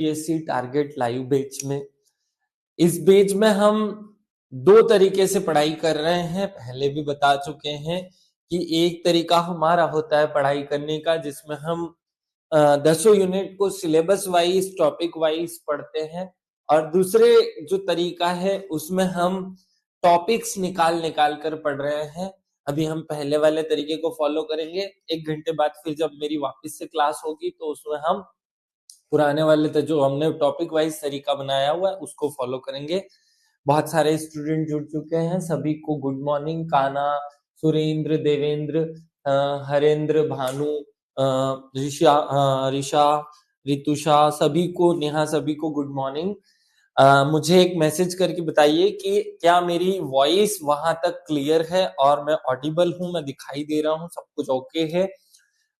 UPSC target live batch में। इस batch में हम दो तरीके से पढ़ाई कर रहे हैं, पहले भी बता चुके हैं कि एक तरीका हमारा होता है पढ़ाई करने का जिसमें हम 10 यूनिट को सिलेबस वाइज टॉपिक वाइज पढ़ते हैं, और दूसरे जो तरीका है उसमें हम टॉपिक्स निकाल निकाल कर पढ़ रहे हैं। अभी हम पहले वाले तरीके को फॉलो करेंगे, 1 घंटे बाद फिर जब मेरी वापस से क्लास होगी तो उसमें हम पुराने वाले तो जो हमने टॉपिक वाइज तरीका बनाया हुआ है उसको फॉलो करेंगे। बहुत सारे स्टूडेंट जुड़ चुके हैं, सभी को गुड मॉर्निंग। काना, सुरेंद्र, देवेंद्र, हरेंद्र, भानु, ऋषा, रितुषा, सभी को, नेहा, सभी को गुड मॉर्निंग। मुझे एक मैसेज करके बताइए कि क्या मेरी वॉइस वहां तक क्लियर है और मैं ऑडिबल हूं, मैं दिखाई दे रहा हूं, सब कुछ ओके है।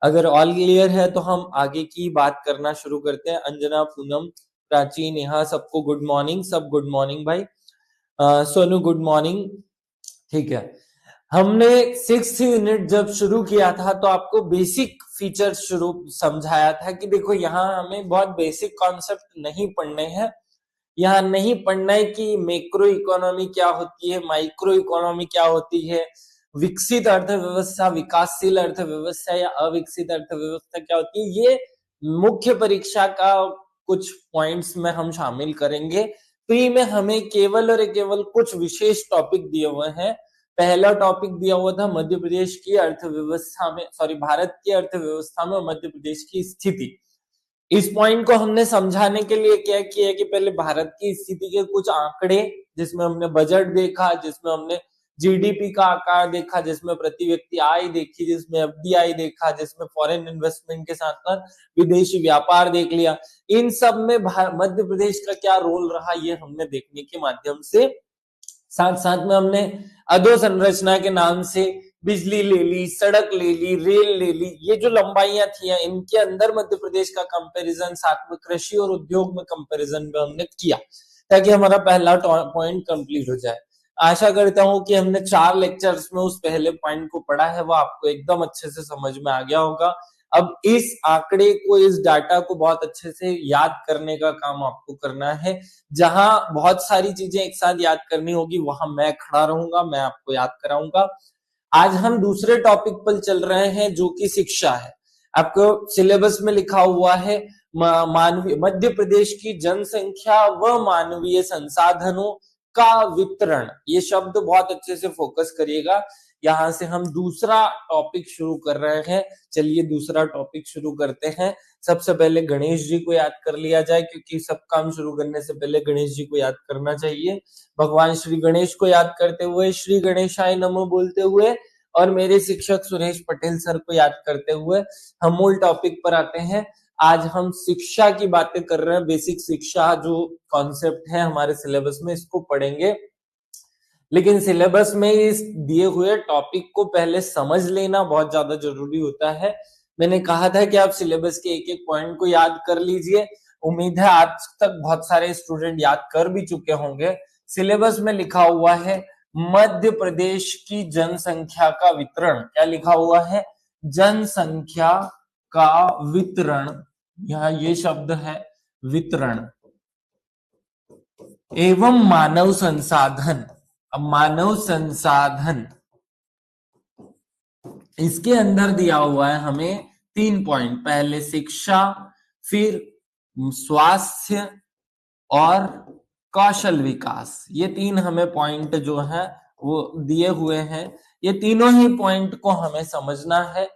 अगर ऑल क्लियर है तो हम आगे की बात करना शुरू करते हैं। अंजना, पूनम, प्राची, नेहा, सबको गुड मॉर्निंग। सब गुड मॉर्निंग भाई। Sonu good morning. ठीक है, हमने 6th यूनिट जब शुरू किया था तो आपको बेसिक फीचर शुरू समझाया था कि देखो यहाँ हमें बहुत बेसिक कॉन्सेप्ट नहीं पढ़ने हैं। यहाँ नहीं पढ़ना है कि मैक्रो इकोनॉमी क्या होती है, माइक्रो इकोनॉमी क्या होती है, विकसित अर्थव्यवस्था, विकासशील अर्थव्यवस्था या अविकसित अर्थव्यवस्था क्या होती है। ये मुख्य परीक्षा का कुछ पॉइंट्स में हम शामिल करेंगे। प्री में हमें केवल और केवल कुछ विशेष टॉपिक दिए हुए हैं। पहला टॉपिक दिया हुआ था मध्य प्रदेश की अर्थव्यवस्था में, भारत की अर्थव्यवस्था में मध्य प्रदेश की स्थिति। इस पॉइंट को हमने समझाने के लिए क्या किया कि पहले भारत की स्थिति के कुछ आंकड़े, जिसमें हमने बजट देखा, जिसमें हमने जीडीपी का आकार देखा, जिसमें प्रति व्यक्ति आय देखी, जिसमें एफडीआई देखा, जिसमें फॉरेन इन्वेस्टमेंट के साथ साथ विदेशी व्यापार देख लिया। इन सब में मध्य प्रदेश का क्या रोल रहा ये हमने देखने के माध्यम से, साथ साथ में हमने अधोसंरचना के नाम से बिजली ले ली, सड़क ले ली, रेल ले ली, ये जो लंबाइयां थी इनके अंदर मध्य प्रदेश का कंपैरिजन, साथ में कृषि और उद्योग में कंपैरिजन भी हमने किया ताकि हमारा पहला पॉइंट कंप्लीट हो जाए। आशा करता हूं कि हमने 4 लेक्चर्स में उस पहले पॉइंट को पढ़ा है, वो आपको एकदम अच्छे से समझ में आ गया होगा। अब इस आंकड़े को, इस डाटा को बहुत अच्छे से याद करने का काम आपको करना है। जहां बहुत सारी चीजें एक साथ याद करनी होगी वहां मैं खड़ा रहूंगा, मैं आपको याद कराऊंगा। आज हम दूसरे टॉपिक पर चल रहे हैं जो कि शिक्षा है। आपको सिलेबस में लिखा हुआ है मानवीय, मध्य प्रदेश की जनसंख्या व मानवीय संसाधनों का वितरण। ये शब्द बहुत अच्छे से फोकस करिएगा। यहां से हम दूसरा टॉपिक शुरू कर रहे हैं। चलिए दूसरा टॉपिक शुरू करते हैं। सबसे पहले गणेश जी को याद कर लिया जाए, क्योंकि सब काम शुरू करने से पहले गणेश जी को याद करना चाहिए। भगवान श्री गणेश को याद करते हुए, श्री गणेशाय नमः बोलते हुए, और मेरे शिक्षक सुरेश पटेल सर को याद करते हुए हम मूल टॉपिक पर आते हैं। आज हम शिक्षा की बातें कर रहे हैं। बेसिक शिक्षा जो कॉन्सेप्ट है हमारे सिलेबस में, इसको पढ़ेंगे। लेकिन सिलेबस में इस दिए हुए टॉपिक को पहले समझ लेना बहुत ज्यादा जरूरी होता है। मैंने कहा था कि आप सिलेबस के एक एक पॉइंट को याद कर लीजिए। उम्मीद है आज तक बहुत सारे स्टूडेंट याद कर भी चुके होंगे। सिलेबस में लिखा हुआ है मध्य प्रदेश की जनसंख्या का वितरण। क्या लिखा हुआ है? जनसंख्या का वितरण। यहाँ ये शब्द है वितरण एवं मानव संसाधन। अब मानव संसाधन, इसके अंदर दिया हुआ है हमें 3 पॉइंट। पहले शिक्षा, फिर स्वास्थ्य और कौशल विकास। ये 3 हमें पॉइंट जो है वो दिए हुए हैं। ये तीनों ही पॉइंट को हमें समझना है।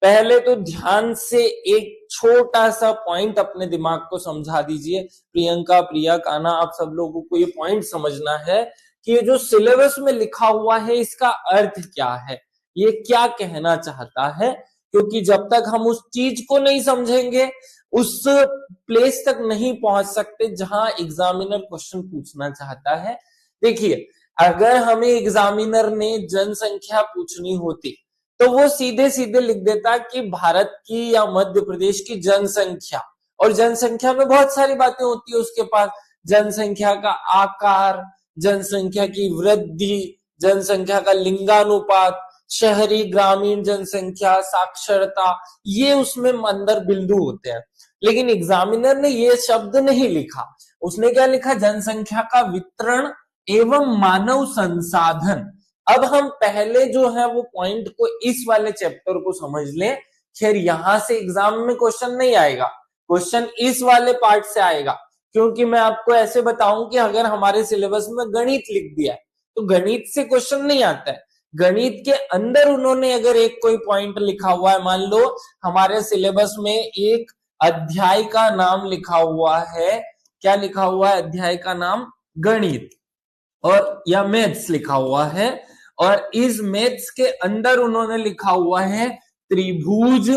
पहले तो ध्यान से एक छोटा सा पॉइंट अपने दिमाग को समझा दीजिए। प्रियंका, प्रिया, काना, आप सब लोगों को ये पॉइंट समझना है कि ये जो सिलेबस में लिखा हुआ है इसका अर्थ क्या है, ये क्या कहना चाहता है। क्योंकि जब तक हम उस चीज को नहीं समझेंगे, उस प्लेस तक नहीं पहुंच सकते जहां एग्जामिनर क्वेश्चन पूछना चाहता है। देखिए, अगर हमें एग्जामिनर ने जनसंख्या पूछनी होती तो वो सीधे सीधे लिख देता कि भारत की या मध्य प्रदेश की जनसंख्या, और जनसंख्या में बहुत सारी बातें होती है उसके पास। जनसंख्या का आकार, जनसंख्या की वृद्धि, जनसंख्या का लिंगानुपात, शहरी ग्रामीण जनसंख्या, साक्षरता, ये उसमें अंदर बिंदु होते हैं। लेकिन एग्जामिनर ने ये शब्द नहीं लिखा। उसने क्या लिखा? जनसंख्या का वितरण एवं मानव संसाधन। अब हम पहले जो है वो पॉइंट को, इस वाले चैप्टर को समझ लें। खैर यहां से एग्जाम में क्वेश्चन नहीं आएगा, क्वेश्चन इस वाले पार्ट से आएगा, क्योंकि मैं आपको ऐसे बताऊं कि अगर हमारे सिलेबस में गणित लिख दिया है तो गणित से क्वेश्चन नहीं आता है। गणित के अंदर उन्होंने अगर एक कोई पॉइंट लिखा हुआ है, मान लो हमारे सिलेबस में एक अध्याय का नाम लिखा हुआ है, क्या लिखा हुआ है? अध्याय का नाम गणित और या मैथ्स लिखा हुआ है, और इस मैथ्स के अंदर उन्होंने लिखा हुआ है त्रिभुज,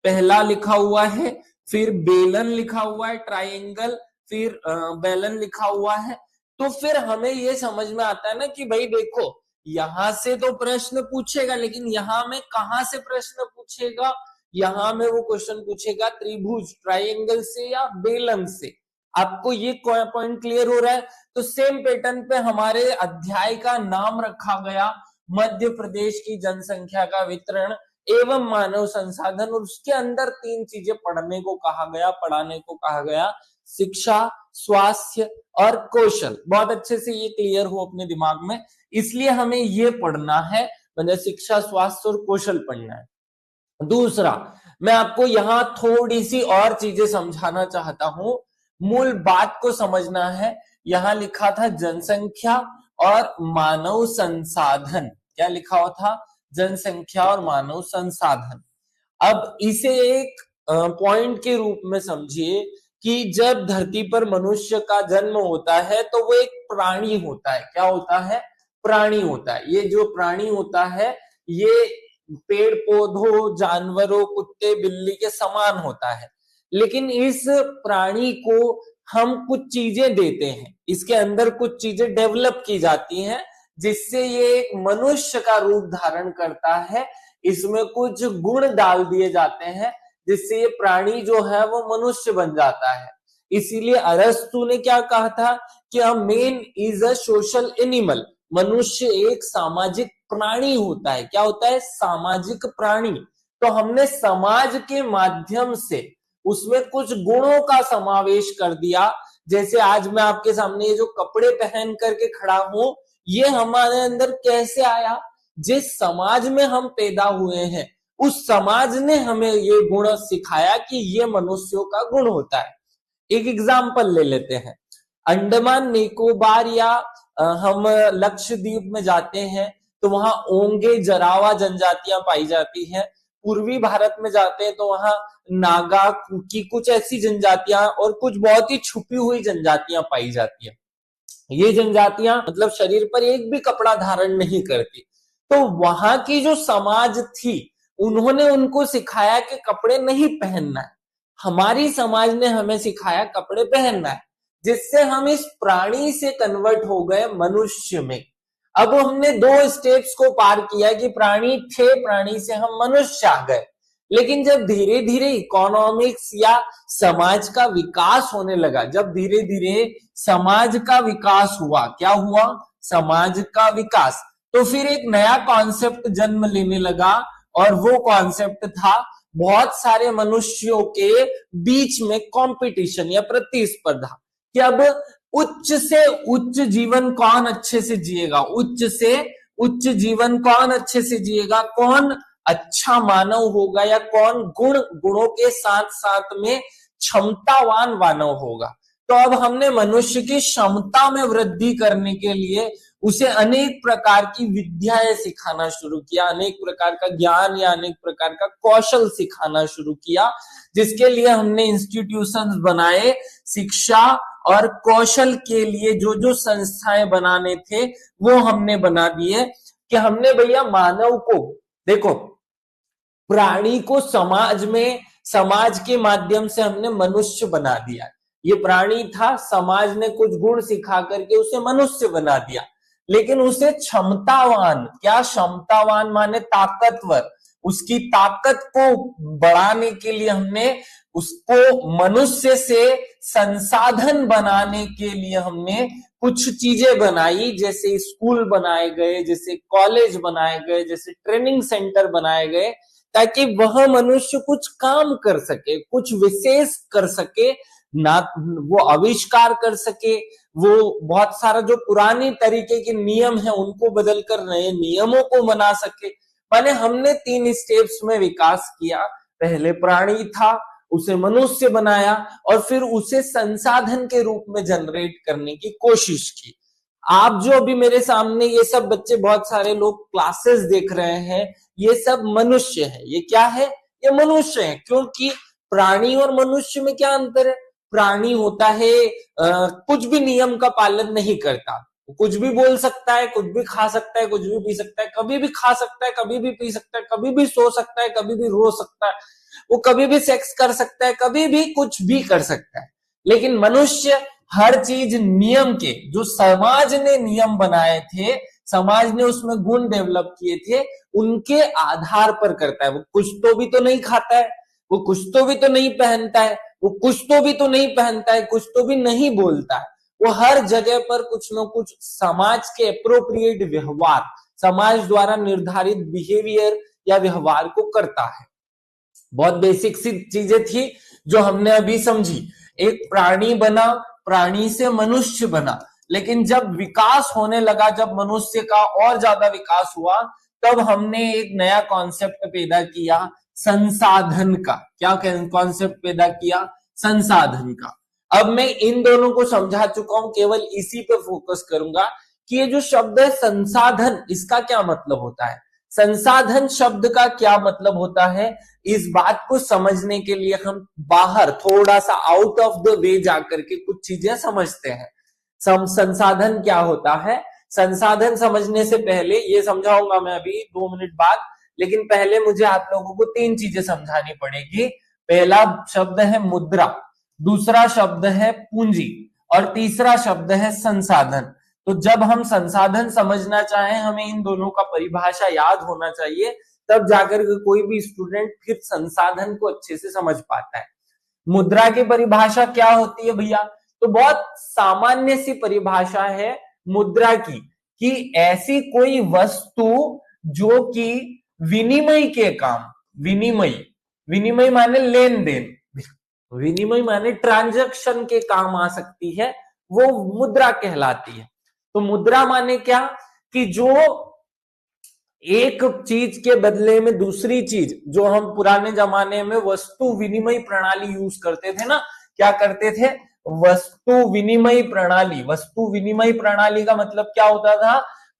पहला लिखा हुआ है, फिर बेलन लिखा हुआ है, ट्राइंगल, फिर बेलन लिखा हुआ है। तो फिर हमें ये समझ में आता है ना कि भाई देखो, यहां से तो प्रश्न पूछेगा, लेकिन यहां में कहां से प्रश्न पूछेगा? यहां में वो क्वेश्चन पूछेगा त्रिभुज, ट्राइंगल से या बेलन से। आपको ये पॉइंट क्लियर हो रहा है? तो सेम पैटर्न पे हमारे अध्याय का नाम रखा गया मध्य प्रदेश की जनसंख्या का वितरण एवं मानव संसाधन, और उसके अंदर तीन चीजें पढ़ने को कहा गया, पढ़ाने को कहा गया, शिक्षा, स्वास्थ्य और कौशल। बहुत अच्छे से ये क्लियर हो अपने दिमाग में, इसलिए हमें ये पढ़ना है, मतलब शिक्षा, स्वास्थ्य और कौशल पढ़ना है। दूसरा, मैं आपको यहां थोड़ी सी और चीजें समझाना चाहता हूं, मूल बात को समझना है। यहां लिखा था जनसंख्या और मानव संसाधन, क्या लिखा हुआ था? जनसंख्या और मानव संसाधन। अब इसे एक पॉइंट के रूप में समझिए कि जब धरती पर मनुष्य का जन्म होता है तो वो एक प्राणी होता है। क्या होता है? प्राणी होता है। ये जो प्राणी होता है ये पेड़ पौधों, जानवरों, कुत्ते बिल्ली के समान होता है, लेकिन इस प्राणी को हम कुछ चीजें देते हैं, इसके अंदर कुछ चीजें डेवलप की जाती हैं जिससे ये एक मनुष्य का रूप धारण करता है। इसमें कुछ गुण डाल दिए जाते हैं जिससे ये प्राणी जो है वो मनुष्य बन जाता है। इसीलिए अरस्तु ने क्या कहा था कि a man is a social animal, मनुष्य एक सामाजिक प्राणी होता है। क्या होता है? सामाजिक प्राणी। तो हमने समाज के माध्यम से उसमें कुछ गुणों का समावेश कर दिया। जैसे आज मैं आपके सामने ये जो कपड़े पहन करके खड़ा हूं, ये हमारे अंदर कैसे आया? जिस समाज में हम पैदा हुए हैं उस समाज ने हमें ये गुण सिखाया कि ये मनुष्यों का गुण होता है। एक एग्जाम्पल ले लेते हैं, अंडमान निकोबार या हम लक्षद्वीप में जाते हैं तो वहां ओंगे, जरावा जनजातियां पाई जाती हैं। पूर्वी भारत में जाते हैं तो वहां नागा, कुकी, कुछ ऐसी जनजातियां और कुछ बहुत ही छुपी हुई जनजातियां पाई जाती हैं। ये जनजातियां मतलब शरीर पर एक भी कपड़ा धारण नहीं करती। तो वहां की जो समाज थी उन्होंने उनको सिखाया कि कपड़े नहीं पहनना है। हमारी समाज ने हमें सिखाया कपड़े पहनना है, जिससे हम इस प्राणी से कन्वर्ट हो गए मनुष्य में। अब हमने दो स्टेप्स को पार किया कि प्राणी थे, प्राणी से हम मनुष्य आ गए। लेकिन जब धीरे धीरे इकोनॉमिक्स या समाज का विकास होने लगा, जब धीरे धीरे समाज का विकास हुआ, क्या हुआ? समाज का विकास, तो फिर एक नया कॉन्सेप्ट जन्म लेने लगा, और वो कॉन्सेप्ट था बहुत सारे मनुष्यों के बीच में कंपटीशन या प्रतिस्पर्धा, कि अब उच्च से उच्च जीवन कौन अच्छे से जिएगा, उच्च से उच्च जीवन कौन अच्छे से जिएगा, कौन अच्छा मानव होगा, या कौन गुणों के साथ साथ में क्षमतावान मानव होगा। तो अब हमने मनुष्य की क्षमता में वृद्धि करने के लिए उसे अनेक प्रकार की विद्याएं सिखाना शुरू किया, अनेक प्रकार का ज्ञान या अनेक प्रकार का कौशल सिखाना शुरू किया, जिसके लिए हमने इंस्टीट्यूशंस बनाए। शिक्षा और कौशल के लिए जो जो संस्थाएं बनाने थे वो हमने बना दिए, कि हमने भैया मानव को, देखो प्राणी को समाज के माध्यम से हमने मनुष्य बना दिया। ये प्राणी था, समाज ने कुछ गुण सिखा करके उसे मनुष्य बना दिया, लेकिन उसे क्षमतावान, क्या क्षमतावान माने ताकतवर, उसकी ताकत को बढ़ाने के लिए हमने उसको मनुष्य से संसाधन बनाने के लिए हमने कुछ चीजें बनाई, जैसे स्कूल बनाए गए, जैसे कॉलेज बनाए गए, जैसे ट्रेनिंग सेंटर बनाए गए, ताकि वह मनुष्य कुछ काम कर सके, कुछ विशेष कर सके, ना वो आविष्कार कर सके, वो बहुत सारा जो पुरानी तरीके के नियम है उनको बदल कर नए नियमों को बना सके। माने हमने 3 स्टेप्स में विकास किया। पहले प्राणी था, उसे मनुष्य बनाया और फिर उसे संसाधन के रूप में जनरेट करने की कोशिश की। आप जो अभी मेरे सामने ये सब बच्चे, बहुत सारे लोग क्लासेस देख रहे हैं, ये सब मनुष्य है। ये क्या है? ये मनुष्य है। क्योंकि प्राणी और मनुष्य में क्या अंतर है? प्राणी होता है कुछ भी नियम का पालन नहीं करता, कुछ भी बोल सकता है, कुछ भी खा सकता है, कुछ भी पी सकता है, कभी भी खा सकता है, कभी भी पी सकता है, कभी भी सो सकता है, कभी भी रो सकता है, वो कभी भी सेक्स कर सकता है, कभी भी कुछ भी कर सकता है। लेकिन मनुष्य हर चीज नियम के, जो समाज ने नियम बनाए थे, समाज ने उसमें गुण डेवलप किए थे, उनके आधार पर करता है। वो कुछ तो भी तो नहीं खाता है, वो कुछ तो भी तो नहीं पहनता है, वो कुछ तो भी तो नहीं पहनता है, कुछ तो भी नहीं बोलता है। वो हर जगह पर कुछ न कुछ समाज के अप्रोप्रिएट व्यवहार, समाज द्वारा निर्धारित बिहेवियर या व्यवहार को करता है। बहुत बेसिक सी चीजें थी जो हमने अभी समझी। एक प्राणी बना, प्राणी से मनुष्य बना, लेकिन जब विकास होने लगा, जब मनुष्य का और ज्यादा विकास हुआ, तब हमने एक नया कॉन्सेप्ट पैदा किया, संसाधन का। क्या कॉन्सेप्ट पैदा किया? संसाधन का। अब मैं इन दोनों को समझा चुका हूं, केवल इसी पे फोकस करूंगा कि ये जो शब्द है संसाधन, इसका क्या मतलब होता है। संसाधन शब्द का क्या मतलब होता है, इस बात को समझने के लिए हम बाहर थोड़ा सा आउट ऑफ द वे जाकर के कुछ चीजें समझते हैं। संसाधन क्या होता है? संसाधन समझने से पहले, ये समझाऊंगा मैं अभी 2 मिनट बाद, लेकिन पहले मुझे आप लोगों को 3 चीजें समझानी पड़ेगी। पहला शब्द है मुद्रा, दूसरा शब्द है पूंजी और तीसरा शब्द है संसाधन। तो जब हम संसाधन समझना चाहें, हमें इन दोनों का परिभाषा याद होना चाहिए, तब जाकर के कोई भी स्टूडेंट फिर संसाधन को अच्छे से समझ पाता है। मुद्रा की परिभाषा क्या होती है भैया? तो बहुत सामान्य सी परिभाषा है मुद्रा की, कि ऐसी कोई वस्तु जो कि विनिमय के काम, विनिमय, विनिमय माने लेन देन, विनिमय माने ट्रांजैक्शन के काम आ सकती है, वो मुद्रा कहलाती है। तो मुद्रा माने क्या? कि जो एक चीज के बदले में दूसरी चीज, जो हम पुराने जमाने में वस्तु विनिमय प्रणाली यूज करते थे ना, क्या करते थे? वस्तु विनिमय प्रणाली। वस्तु विनिमय प्रणाली का मतलब क्या होता था?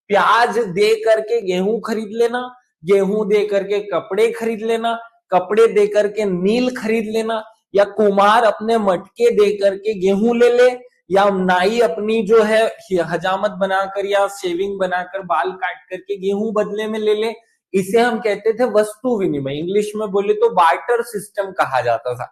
प्याज दे करके गेहूं खरीद लेना, गेहूं दे करके कपड़े खरीद लेना, कपड़े दे करके नील खरीद लेना, या कुम्हार अपने मटके दे करके गेहूं ले ले, या नाई अपनी जो है हजामत बनाकर या शेविंग बनाकर बाल काट करके गेहूं बदले में ले ले। इसे हम कहते थे वस्तु विनिमय। इंग्लिश में बोले तो बार्टर सिस्टम कहा जाता था।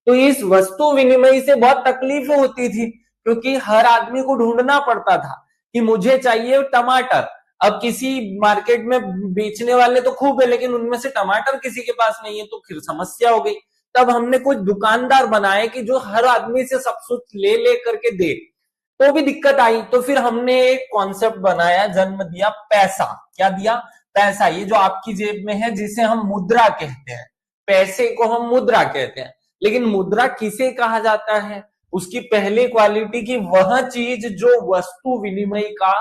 तो इस वस्तु विनिमय से बहुत तकलीफ होती थी, क्योंकि हर आदमी को ढूंढना पड़ता था कि मुझे चाहिए टमाटर। अब किसी मार्केट में बेचने वाले तो खूब है, लेकिन उनमें से टमाटर किसी के पास नहीं है, तो फिर समस्या हो गई। तब हमने कुछ दुकानदार बनाए कि जो हर आदमी से सब कुछ ले ले करके दे, तो भी दिक्कत आई। तो फिर हमने एक कॉन्सेप्ट बनाया, जन्म दिया पैसा। क्या दिया? पैसा। ये जो आपकी जेब में है, जिसे हम मुद्रा कहते हैं, पैसे को हम मुद्रा कहते हैं। लेकिन मुद्रा किसे कहा जाता है? उसकी पहली क्वालिटी की वह चीज जो वस्तु विनिमय का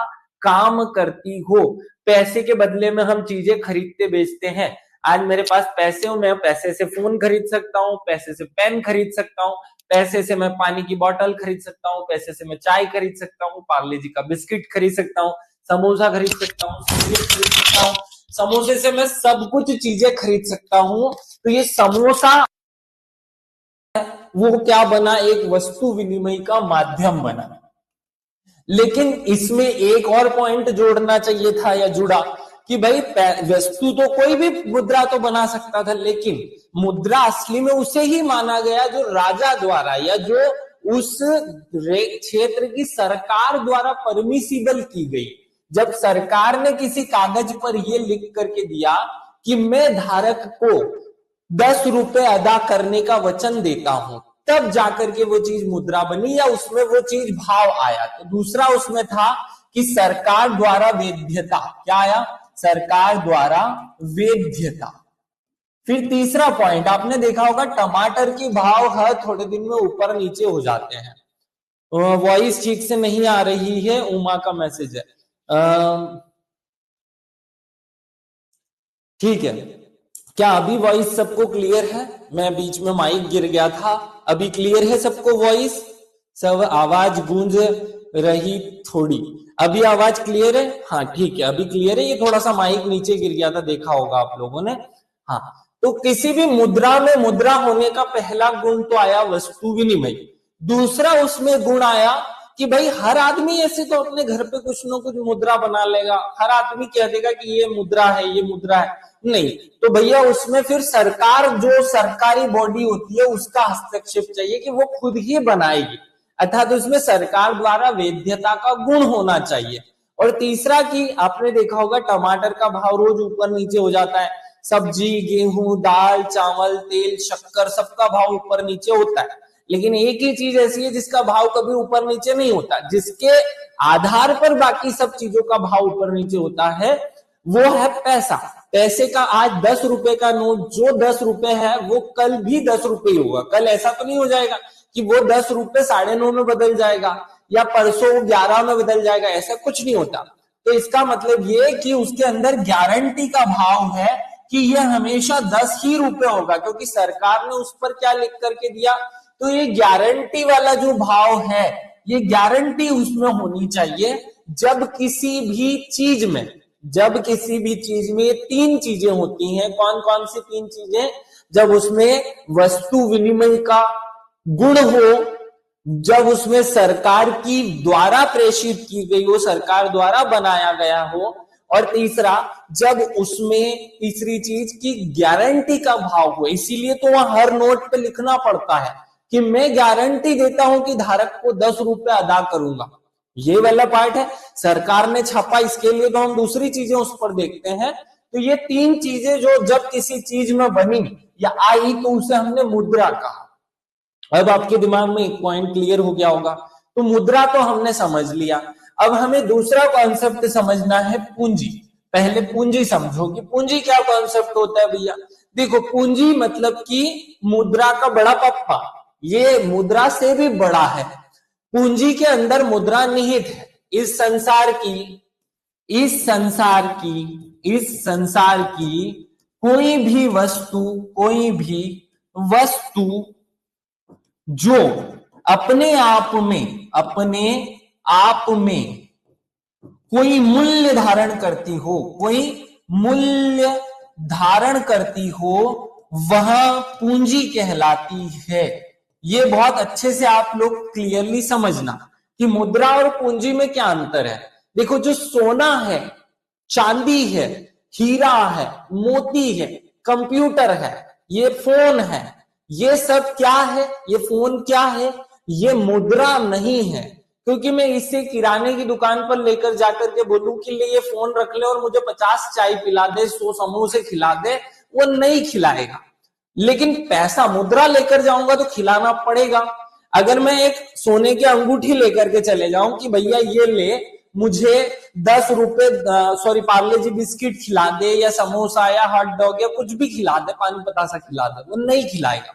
काम करती हो। पैसे के बदले में हम चीजें खरीदते बेचते हैं। आज मेरे पास पैसे हो, मैं पैसे से फोन खरीद सकता हूँ, पैसे से पेन खरीद सकता हूँ, पैसे से मैं पानी की बोतल खरीद सकता हूँ, पैसे से मैं चाय खरीद सकता हूँ, पार्ले जी का बिस्किट खरीद सकता हूँ, समोसा खरीद सकता हूँ, सैंडविच खरीद सकता हूँ। समोसे से मैं सब कुछ चीजें खरीद सकता हूँ। तो ये समोसा वो क्या बना? एक वस्तु विनिमय का माध्यम बना। लेकिन इसमें एक और पॉइंट जोड़ना चाहिए था, या जुड़ा, कि भाई वस्तु तो कोई भी मुद्रा तो बना सकता था, लेकिन मुद्रा असली में उसे ही माना गया जो राजा द्वारा या जो उस क्षेत्र की सरकार द्वारा परमिसिबल की गई। जब सरकार ने किसी कागज पर यह लिख करके दिया कि मैं धारक को 10 रुपए अदा करने का वचन देता हूं, तब जाकर के वो चीज मुद्रा बनी, या उसमें वो चीज भाव आया। तो दूसरा उसमें था कि सरकार द्वारा वेद्यता। क्या आया? सरकार द्वारा वेद्यता। फिर तीसरा पॉइंट आपने देखा होगा, टमाटर के भाव हर थोड़े दिन में ऊपर नीचे हो जाते हैं। वॉइस ठीक से नहीं आ रही है, उमा का मैसेज है। ठीक है, क्या अभी वॉइस सबको क्लियर है? मैं बीच में माइक गिर गया था, अभी क्लियर है सबको वॉइस? सब आवाज गूंज रही थोड़ी, अभी आवाज क्लियर है? हाँ ठीक है, अभी क्लियर है। ये थोड़ा सा माइक नीचे गिर गया था, देखा होगा आप लोगों ने। हाँ, तो किसी भी मुद्रा में मुद्रा होने का पहला गुण तो आया वस्तु विनिमय। दूसरा उसमें गुण आया कि भाई हर आदमी ऐसे तो अपने घर पे कुछ ना कुछ मुद्रा बना लेगा, हर आदमी कह देगा कि ये मुद्रा है, ये मुद्रा है, नहीं। तो भैया उसमें फिर सरकार, जो सरकारी बॉडी होती है, उसका हस्तक्षेप चाहिए कि वो खुद ही बनाएगी, अर्थात उसमें सरकार द्वारा वैधता का गुण होना चाहिए। और तीसरा कि आपने देखा होगा टमाटर का भाव रोज ऊपर नीचे हो जाता है, सब्जी, गेहूं, दाल, चावल, तेल, शक्कर, सबका भाव ऊपर नीचे होता है। लेकिन एक ही चीज ऐसी है जिसका भाव कभी ऊपर नीचे नहीं होता, जिसके आधार पर बाकी सब चीजों का भाव ऊपर नीचे होता है, वो है पैसा। पैसे का आज 10 रुपए का नोट जो 10 रुपए है वो कल भी 10 रुपए ही होगा। कल ऐसा तो नहीं हो जाएगा कि वो 10 रुपए 9.5 में बदल जाएगा या परसों 11 में बदल जाएगा, ऐसा कुछ नहीं होता। तो इसका मतलब ये कि उसके अंदर गारंटी का भाव है कि ये हमेशा 10 ही रुपए होगा, क्योंकि सरकार ने उस पर क्या लिख करके दिया, तो ये गारंटी वाला जो भाव है, ये गारंटी उसमें होनी चाहिए। जब किसी भी चीज में, जब किसी भी चीज में 3 चीजें होती हैं, कौन कौन सी 3 चीजें? जब उसमें वस्तु विनिमय का गुण हो, जब उसमें सरकार की द्वारा प्रेषित की गई हो, सरकार द्वारा बनाया गया हो, और तीसरा जब उसमें तीसरी चीज की गारंटी का भाव हो। इसीलिए तो वहां हर नोट पे लिखना पड़ता है कि मैं गारंटी देता हूं कि धारक को 10 रुपए अदा करूंगा। ये वाला पार्ट है, सरकार ने छापा, इसके लिए तो हम दूसरी चीजें उस पर देखते हैं। तो ये 3 चीजें जो जब किसी चीज में बनी या आई तो उसे हमने मुद्रा कहा। अब आपके दिमाग में एक पॉइंट क्लियर हो गया होगा। तो मुद्रा तो हमने समझ लिया, अब हमें दूसरा कॉन्सेप्ट समझना है, पूंजी। पहले पूंजी समझो कि पूंजी क्या कॉन्सेप्ट होता है भैया। देखो, पूंजी मतलब कि मुद्रा का बड़ा पप्पा, ये मुद्रा से भी बड़ा है। पूंजी के अंदर मुद्रा निहित है। इस संसार की कोई भी वस्तु जो अपने आप में कोई मूल्य धारण करती हो, वह पूंजी कहलाती है। ये बहुत अच्छे से आप लोग क्लियरली समझना कि मुद्रा और पूंजी में क्या अंतर है। देखो, जो सोना है, चांदी है, हीरा है, मोती है, कंप्यूटर है, ये फोन है, ये सब क्या है? ये फोन क्या है? ये मुद्रा नहीं है। क्योंकि मैं इसे किराने की दुकान पर लेकर जाकर के बोलूं कि ले ये फोन रख ले और मुझे 50 चाय पिला दे, 100 समोसे खिला दे, वो नहीं खिलाएगा। लेकिन पैसा मुद्रा लेकर जाऊंगा तो खिलाना पड़ेगा। अगर मैं एक सोने की अंगूठी लेकर के चले जाऊं कि भैया ये ले, मुझे 10 रुपए पार्ले जी बिस्किट खिला दे या समोसा या हॉट डॉग या कुछ भी खिला दे, पानी बतासा खिला दे, वो नहीं खिलाएगा।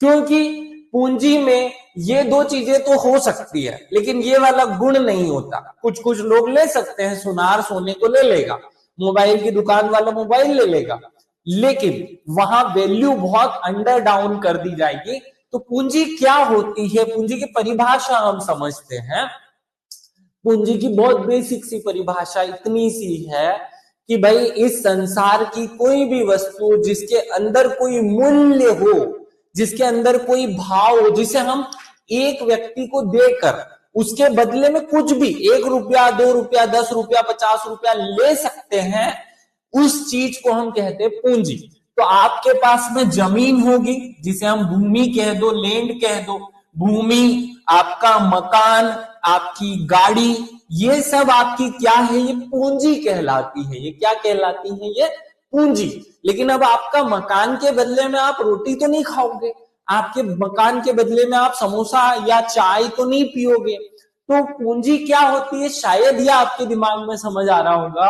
क्योंकि पूंजी में ये 2 चीजें तो हो सकती है, लेकिन ये वाला गुण नहीं होता। कुछ कुछ लोग ले सकते हैं, सुनार सोने को ले लेगा, मोबाइल की दुकान वाला मोबाइल ले लेगा, लेकिन वहां वैल्यू बहुत अंडर डाउन कर दी जाएगी। तो पूंजी क्या होती है? पूंजी की परिभाषा हम समझते हैं। पूंजी की बहुत बेसिक सी परिभाषा इतनी सी है कि भाई इस संसार की कोई भी वस्तु जिसके अंदर कोई मूल्य हो, जिसके अंदर कोई भाव हो, जिसे हम एक व्यक्ति को देकर उसके बदले में कुछ भी 1 रुपया, 2 रुपया, 10 रुपया, 50 रुपया ले सकते हैं, उस चीज को हम कहते हैं पूंजी। तो आपके पास में जमीन होगी, जिसे हम भूमि कह दो, लैंड कह दो, भूमि, आपका मकान, आपकी गाड़ी, ये सब आपकी क्या है? ये पूंजी कहलाती है। ये क्या कहलाती है? ये पूंजी। लेकिन अब आपका मकान के बदले में आप रोटी तो नहीं खाओगे, आपके मकान के बदले में आप समोसा या चाय तो नहीं पियोगे। तो पूंजी क्या होती है? शायद यह आपके दिमाग में समझ आ रहा होगा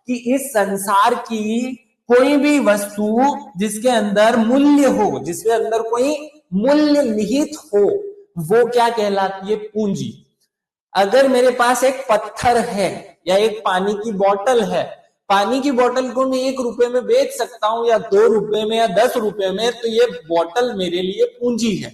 कि इस संसार की कोई भी वस्तु जिसके अंदर मूल्य हो, जिसके अंदर कोई मूल्य निहित हो, वो क्या कहलाती है? पूंजी। अगर मेरे पास एक पत्थर है या एक पानी की बोतल है, पानी की बोतल को मैं 1 रुपए में बेच सकता हूं या 2 रुपए में या 10 रुपए में, तो ये बोतल मेरे लिए पूंजी है।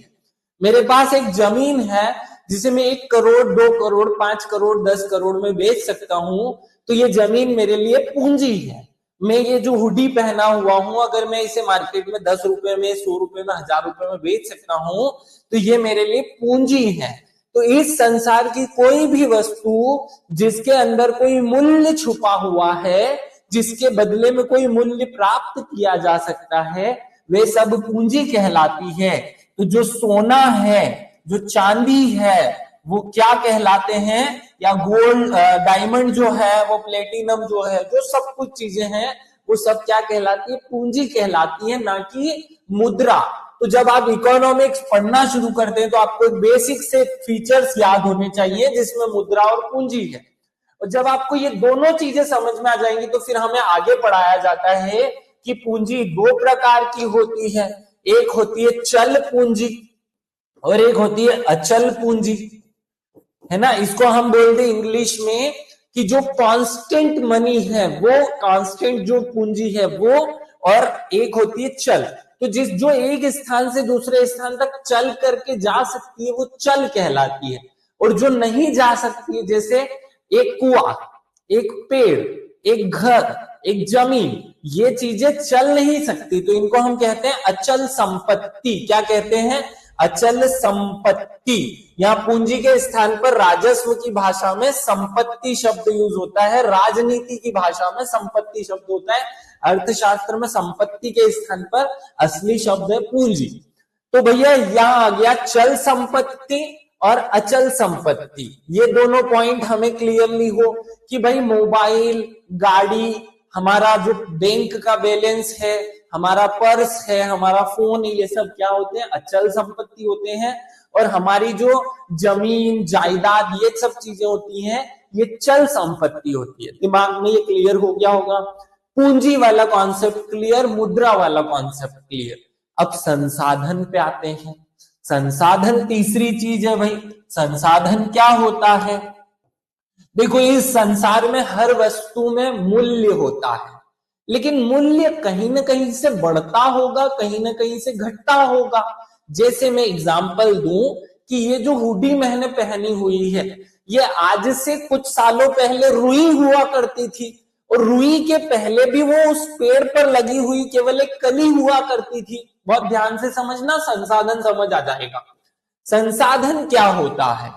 मेरे पास एक जमीन है जिसे मैं 1 करोड़, 2 करोड़, 5 करोड़, 10 करोड़ में बेच सकता हूं, तो ये जमीन मेरे लिए पूंजी है। मैं ये जो हुडी पहना हुआ हूं, अगर मैं इसे मार्केट में 10 रुपए में, 100 रुपए में, 1000 रुपए में बेच सकता हूं, तो ये मेरे लिए पूंजी है। तो इस संसार की कोई भी वस्तु जिसके अंदर कोई मूल्य छुपा हुआ है, जिसके बदले में कोई मूल्य प्राप्त किया जा सकता है, वे सब पूंजी कहलाती है। तो जो सोना है, जो चांदी है, वो क्या कहलाते हैं? या गोल्ड, डायमंड जो है, वो प्लेटिनम जो है, जो सब कुछ चीजें हैं, वो सब क्या कहलाती है? पूंजी कहलाती है, ना कि मुद्रा। तो जब आप इकोनॉमिक्स पढ़ना शुरू करते हैं तो आपको एक बेसिक से फीचर्स याद होने चाहिए जिसमें मुद्रा और पूंजी है। और जब आपको ये दोनों चीजें समझ में आ जाएंगी तो फिर हमें आगे पढ़ाया जाता है कि पूंजी 2 प्रकार की होती है। एक होती है चल पूंजी और एक होती है अचल पूंजी, है ना। इसको हम बोलते हैं इंग्लिश में कि जो कांस्टेंट मनी है वो, कांस्टेंट जो पूंजी है वो, और एक होती है चल। तो जो एक स्थान से दूसरे स्थान तक चल करके जा सकती है वो चल कहलाती है, और जो नहीं जा सकती है, जैसे एक कुआं, एक पेड़, एक घर, एक जमीन, ये चीजें चल नहीं सकती, तो इनको हम कहते हैं अचल संपत्ति। क्या कहते हैं? अचल संपत्ति। यहाँ पूंजी के स्थान पर राजस्व की भाषा में संपत्ति शब्द यूज होता है, राजनीति की भाषा में संपत्ति शब्द होता है, अर्थशास्त्र में संपत्ति के स्थान पर असली शब्द है पूंजी। तो भैया यहाँ आ गया चल संपत्ति और अचल संपत्ति। ये दोनों पॉइंट हमें क्लियरली हो कि भाई मोबाइल, गाड़ी, हमारा जो बैंक का बैलेंस है, हमारा पर्स है, हमारा फोन, ये सब क्या होते हैं? अचल संपत्ति होते हैं। और हमारी जो जमीन, जायदाद, ये सब चीजें होती हैं, ये चल संपत्ति होती है। दिमाग में ये क्लियर हो गया होगा। पूंजी वाला कॉन्सेप्ट क्लियर, मुद्रा वाला कॉन्सेप्ट क्लियर। अब संसाधन पे आते हैं। संसाधन तीसरी चीज है भाई। संसाधन क्या होता है? देखो, इस संसार में हर वस्तु में मूल्य होता है, लेकिन मूल्य कहीं ना कहीं से बढ़ता होगा, कहीं ना कहीं से घटता होगा। जैसे मैं एग्जांपल दूं कि ये जो हुडी मैंने पहनी हुई है, ये आज से कुछ सालों पहले रुई हुआ करती थी, और रुई के पहले भी वो उस पेड़ पर लगी हुई केवल एक कली हुआ करती थी। बहुत ध्यान से समझना, संसाधन समझ आ जाएगा। संसाधन क्या होता है?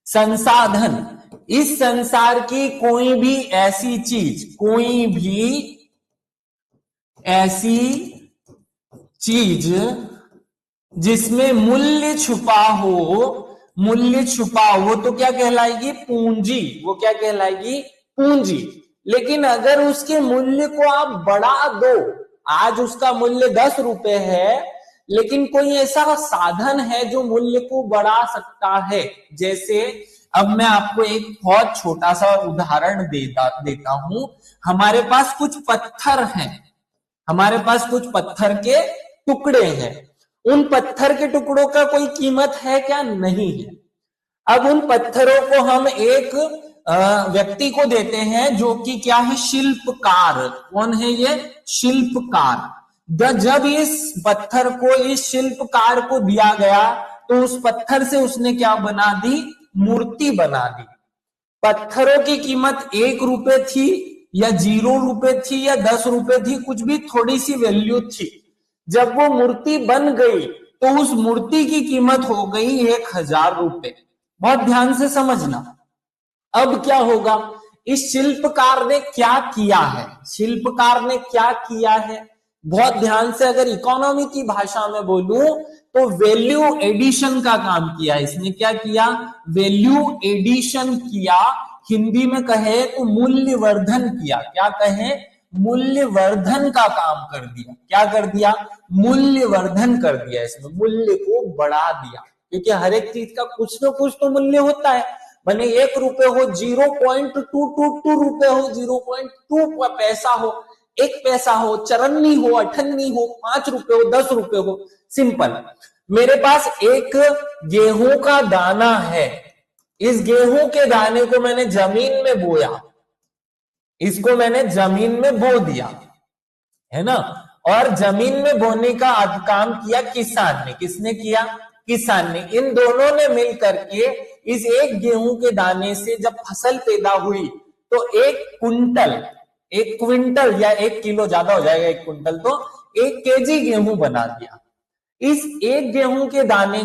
संसाधन, इस संसार की कोई भी ऐसी चीज, कोई भी ऐसी चीज जिसमें मूल्य छुपा हो, मूल्य छुपा हो, तो क्या कहलाएगी? पूंजी। वो क्या कहलाएगी? पूंजी। लेकिन अगर उसके मूल्य को आप बढ़ा दो, आज उसका मूल्य 10 रुपए है, लेकिन कोई ऐसा साधन है जो मूल्य को बढ़ा सकता है। जैसे अब मैं आपको एक बहुत छोटा सा उदाहरण देता हूं। हमारे पास कुछ पत्थर हैं, हमारे पास कुछ पत्थर के टुकड़े हैं। उन पत्थर के टुकड़ों का कोई कीमत है क्या? नहीं है। अब उन पत्थरों को हम एक व्यक्ति को देते हैं जो कि क्या है? शिल्पकार। कौन है ये? शिल्पकार। जब इस पत्थर को इस शिल्पकार को दिया गया तो उस पत्थर से उसने क्या बना दी? मूर्ति बना दी। पत्थरों की कीमत 1 रुपए थी या 0 रुपए थी या 10 रुपए थी, कुछ भी थोड़ी सी वैल्यू थी। जब वो मूर्ति बन गई तो उस मूर्ति की कीमत हो गई 1000 रुपए। बहुत ध्यान से समझना। अब क्या होगा? इस शिल्पकार ने क्या किया है? शिल्पकार ने क्या किया है? बहुत ध्यान से, अगर इकोनॉमी की भाषा में बोलूं तो वैल्यू एडिशन का काम किया। इसने क्या किया? वैल्यू एडिशन किया। हिंदी में कहे तो मूल्यवर्धन किया। क्या कहे? मूल्यवर्धन का काम कर दिया। क्या कर दिया? मूल्यवर्धन कर दिया। इसमें मूल्य को बढ़ा दिया, क्योंकि हर एक चीज का कुछ ना कुछ तो मूल्य होता है। भले 1 रुपए हो, 0.222 रुपए हो, 0.2 पैसा हो, 1 पैसा हो, चरन्नी हो, अठन्नी हो, 5 रुपए हो, 10 रुपए हो, सिंपल। मेरे पास एक गेहूं का दाना है, इस गेहूं के दाने को मैंने जमीन में बोया, इसको मैंने जमीन में बो दिया, है ना। और जमीन में बोने का काम किया किसान ने। किसने किया? किसान ने। इन दोनों ने मिलकर के इस एक गेहूं के दाने से जब फसल पैदा हुई तो 1 क्विंटल या 1 किलो ज्यादा हो जाएगा, 1 क्विंटल तो 1 केजी गेहूं बना दिया। इस एक गेहूं के दाने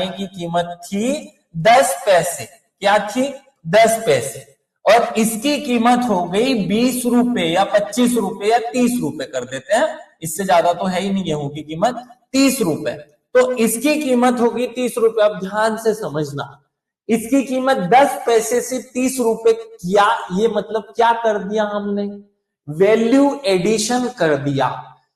की कीमत थी 10 पैसे। क्या थी? 10 पैसे। और इसकी कीमत हो गई 20 रुपए या 25 रुपए या 30 रुपए कर देते हैं, इससे ज्यादा तो है ही नहीं गेहूं की कीमत, 30 रुपए। तो इसकी कीमत होगी 30 रुपए। अब ध्यान से समझना, इसकी कीमत 10 पैसे से 30 रुपए किया, ये मतलब क्या कर दिया हमने? वैल्यू एडिशन कर दिया।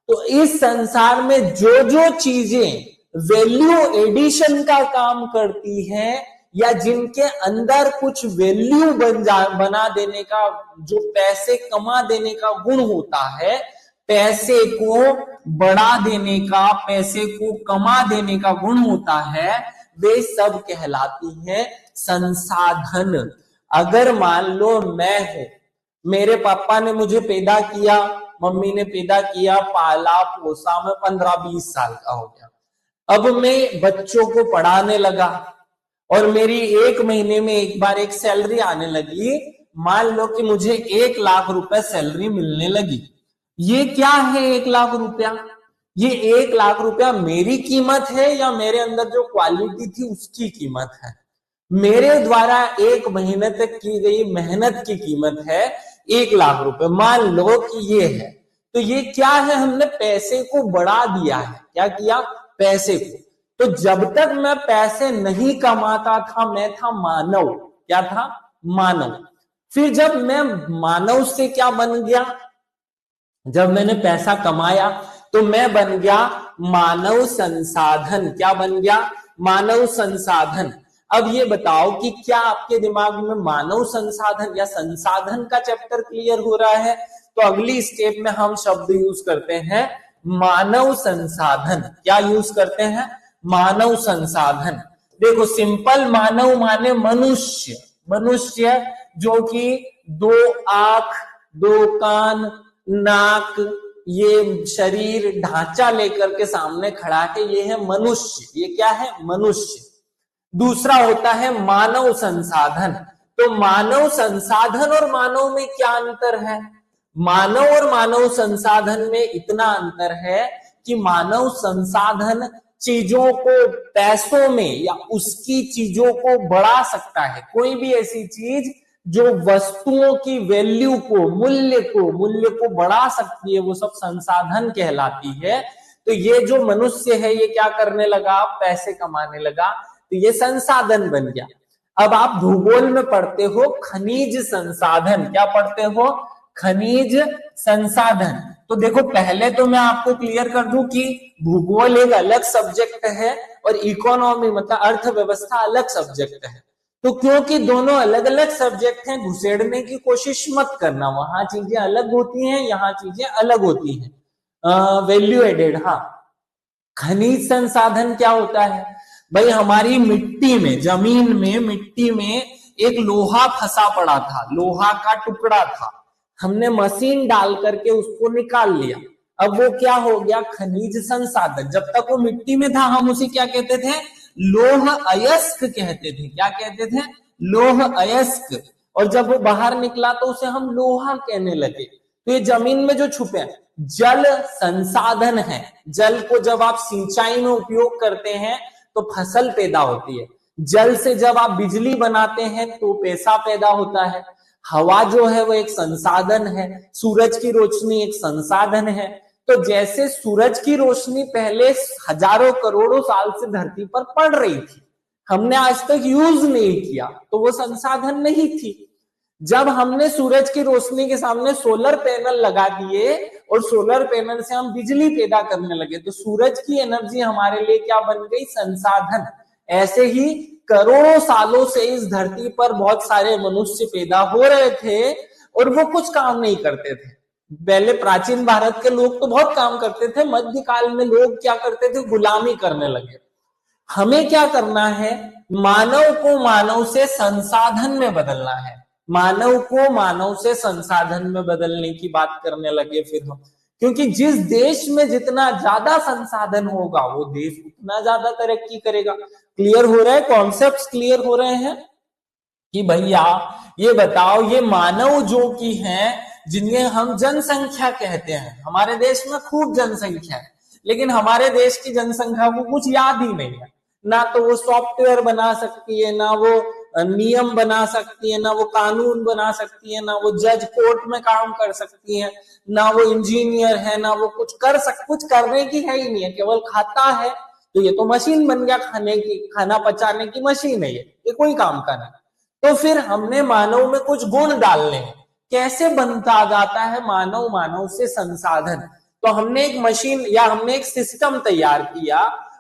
तो इस संसार में जो जो चीजें वैल्यू एडिशन का काम करती हैं या जिनके अंदर कुछ वैल्यू बना देने का, जो पैसे कमा देने का गुण होता है, पैसे को बढ़ा देने का, पैसे को कमा देने का गुण होता है, वे सब कहलाती हैं संसाधन। अगर मान लो मैं हूं, मेरे पापा ने मुझे पैदा किया, मम्मी ने पैदा किया, पाला पोसा, मैं 15-20 साल का हो गया। अब मैं बच्चों को पढ़ाने लगा और मेरी 1 महीने में एक बार एक सैलरी आने लगी। मान लो कि मुझे 1 लाख रुपए सैलरी मिलने लगी। ये क्या है 1 लाख रुपया? ये 1 लाख रुपया मेरी कीमत है या मेरे अंदर जो क्वालिटी थी उसकी कीमत है? मेरे द्वारा 1 महीने तक की गई मेहनत की कीमत है 1 लाख रुपए। मान लो कि ये है, तो ये क्या है? हमने पैसे को बढ़ा दिया है। क्या किया? पैसे को। तो जब तक मैं पैसे नहीं कमाता था, मैं था मानव। क्या था? मानव। फिर जब मैं मानव से क्या बन गया? जब मैंने पैसा कमाया तो मैं बन गया मानव संसाधन। क्या बन गया? मानव संसाधन। अब ये बताओ कि क्या आपके दिमाग में मानव संसाधन या संसाधन का चैप्टर क्लियर हो रहा है? तो अगली स्टेप में हम शब्द यूज करते हैं मानव संसाधन। क्या यूज करते हैं? मानव संसाधन। देखो, सिंपल मानव माने मनुष्य। मनुष्य जो कि 2 आंख, 2 कान, नाक, ये शरीर ढांचा लेकर के सामने खड़ा है, ये है मनुष्य। ये क्या है? मनुष्य। दूसरा होता है मानव संसाधन। तो मानव संसाधन और मानव में क्या अंतर है? मानव और मानव संसाधन में इतना अंतर है कि मानव संसाधन चीजों को पैसों में या उसकी चीजों को बढ़ा सकता है। कोई भी ऐसी चीज जो वस्तुओं की वैल्यू को, मूल्य को बढ़ा सकती है, वो सब संसाधन कहलाती है। तो ये जो मनुष्य है, ये क्या करने लगा? पैसे कमाने लगा, तो ये संसाधन बन गया। अब आप भूगोल में पढ़ते हो खनिज संसाधन। क्या पढ़ते हो? खनिज संसाधन। तो देखो, पहले तो मैं आपको क्लियर कर दूं कि भूगोल एक अलग सब्जेक्ट है और इकोनॉमी मतलब अर्थव्यवस्था अलग सब्जेक्ट है। तो क्योंकि दोनों अलग अलग सब्जेक्ट हैं, घुसेड़ने की कोशिश मत करना। वहां चीजें अलग होती हैं, यहाँ चीजें अलग होती हैं। Value added. हाँ, खनिज संसाधन क्या होता है भाई? हमारी मिट्टी में, जमीन में, मिट्टी में एक लोहा फंसा पड़ा था, लोहा का टुकड़ा था, हमने मशीन डाल करके उसको निकाल लिया। अब वो क्या हो गया? खनिज संसाधन। जब तक वो मिट्टी में था हम उसे क्या कहते थे? लोह अयस्क कहते थे। क्या कहते थे? लोह अयस्क। और जब वो बाहर निकला तो उसे हम लोहा कहने लगे। तो ये जमीन में जो छुपे हैं, जल संसाधन है। जल को जब आप सिंचाई में उपयोग करते हैं तो फसल पैदा होती है। जल से जब आप बिजली बनाते हैं तो पैसा पैदा होता है। हवा जो है वो एक संसाधन है। सूरज की रोशनी एक संसाधन है। तो जैसे सूरज की रोशनी पहले हजारों करोड़ों साल से धरती पर पड़ रही थी, हमने आज तक यूज नहीं किया, तो वो संसाधन नहीं थी। जब हमने सूरज की रोशनी के सामने सोलर पैनल लगा दिए और सोलर पैनल से हम बिजली पैदा करने लगे, तो सूरज की एनर्जी हमारे लिए क्या बन गई? संसाधन। ऐसे ही करोड़ों सालों से इस धरती पर बहुत सारे मनुष्य पैदा हो रहे थे और वो कुछ काम नहीं करते थे। पहले प्राचीन भारत के लोग तो बहुत काम करते थे, मध्यकाल में लोग क्या करते थे, गुलामी करने लगे। हमें क्या करना है, मानव को मानव से संसाधन में बदलना है, मानव को मानव से संसाधन में बदलने की बात करने लगे फिर हम, क्योंकि जिस देश में जितना ज्यादा संसाधन होगा वो देश उतना ज्यादा तरक्की करेगा। क्लियर हो रहा है, कॉन्सेप्ट्स क्लियर हो रहे हैं कि भैया ये बताओ, ये मानव जो की हैं, जिन्हें हम जनसंख्या कहते हैं, हमारे देश में खूब जनसंख्या है, लेकिन हमारे देश की जनसंख्या को कुछ याद ही नहीं है, ना तो वो सॉफ्टवेयर बना सकती है, ना वो नियम बना सकती है, ना वो कानून बना सकती है, ना वो जज कोर्ट में काम कर सकती है, ना वो इंजीनियर है, ना वो कुछ करने की है ही नहीं है, केवल खाता है। तो ये तो मशीन बन गया, खाने की, खाना पचाने की मशीन है ये कोई काम का नहीं। तो फिर हमने मानव में कुछ गुण डालने हैं। कैसे बनता जाता है मानव मानव से संसाधन? तो हमने एक मशीन या हमने एक सिस्टम तैयार किया,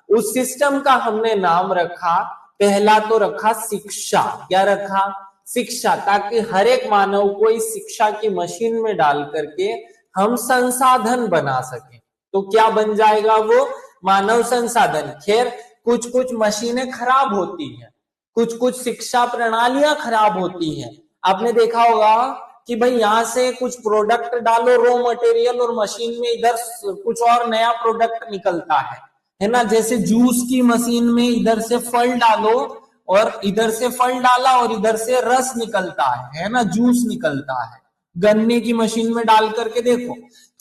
उस सिस्टम का हमने नाम रखा, पहला तो रखा शिक्षा। क्या रखा? शिक्षा, ताकि हर एक मानव को इस शिक्षा की मशीन में डाल करके हम संसाधन बना सके। तो क्या बन जाएगा वो? मानव संसाधन। खैर कुछ कुछ मशीनें खराब होती हैं, कुछ कुछ शिक्षा प्रणालियां खराब होती हैं। आपने देखा होगा कि भाई यहां से कुछ प्रोडक्ट डालो, रॉ मटेरियल, और मशीन में इधर कुछ और नया प्रोडक्ट निकलता है ना। जैसे जूस की मशीन में इधर से फल डालो और इधर से फल डाला और इधर से रस निकलता है ना, जूस निकलता है। गन्ने की मशीन में डाल करके देखो,